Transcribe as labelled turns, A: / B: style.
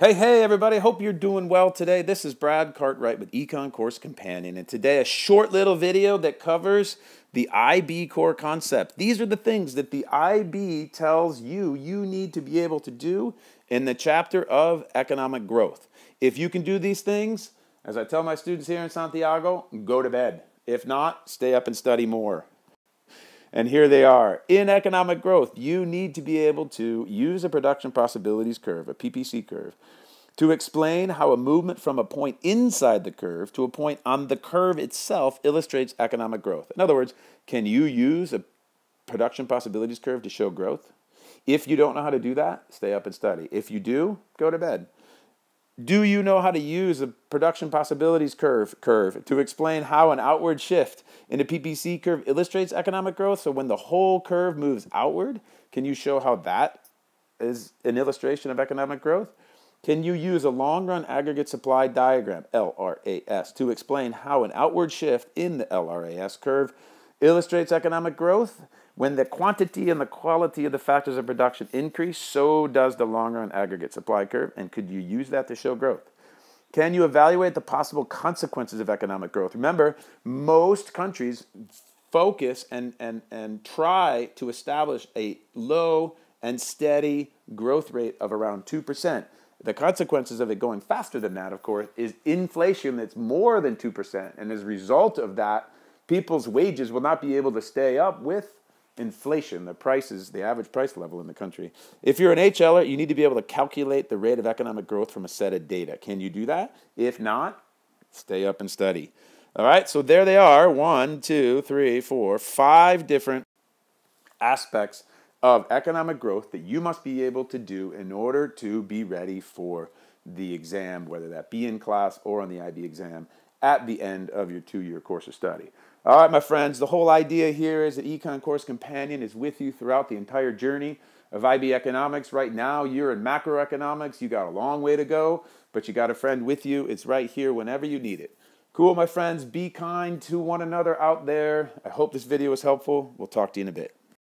A: Hey everybody, hope you're doing well today. This is Brad Cartwright with Econ Course Companion, and today a short little video that covers the IB core concept. These are the things that the IB tells you need to be able to do in the chapter of economic growth. If you can do these things, as I tell my students here in Santiago, go to bed. If not, stay up and study more. And here they are. In economic growth, you need to be able to use a production possibilities curve, a PPC curve, to explain how a movement from a point inside the curve to a point on the curve itself illustrates economic growth. In other words, can you use a production possibilities curve to show growth? If you don't know how to do that, stay up and study. If you do, go to bed. Do you know how to use a production possibilities curve to explain how an outward shift in a PPC curve illustrates economic growth? So when the whole curve moves outward, can you show how that is an illustration of economic growth? Can you use a long-run aggregate supply diagram, LRAS, to explain how an outward shift in the LRAS curve illustrates economic growth? When the quantity and the quality of the factors of production increase, so does the long-run aggregate supply curve. And could you use that to show growth? Can you evaluate the possible consequences of economic growth? Remember, most countries focus and try to establish a low and steady growth rate of around 2%. The consequences of it going faster than that, of course, is inflation that's more than 2%. And as a result of that, people's wages will not be able to stay up with inflation, the prices, the average price level in the country. If you're an HLer, you need to be able to calculate the rate of economic growth from a set of data. Can you do that? If not, stay up and study. All right, so there they are. 1, 2, 3, 4, 5 different aspects of economic growth that you must be able to do in order to be ready for the exam, whether that be in class or on the IB exam at the end of your 2-year course of study. All right, my friends, the whole idea here is that Econ Course Companion is with you throughout the entire journey of IB Economics. Right now, you're in Macroeconomics. You got a long way to go, but you got a friend with you. It's right here whenever you need it. Cool, my friends. Be kind to one another out there. I hope this video was helpful. We'll talk to you in a bit.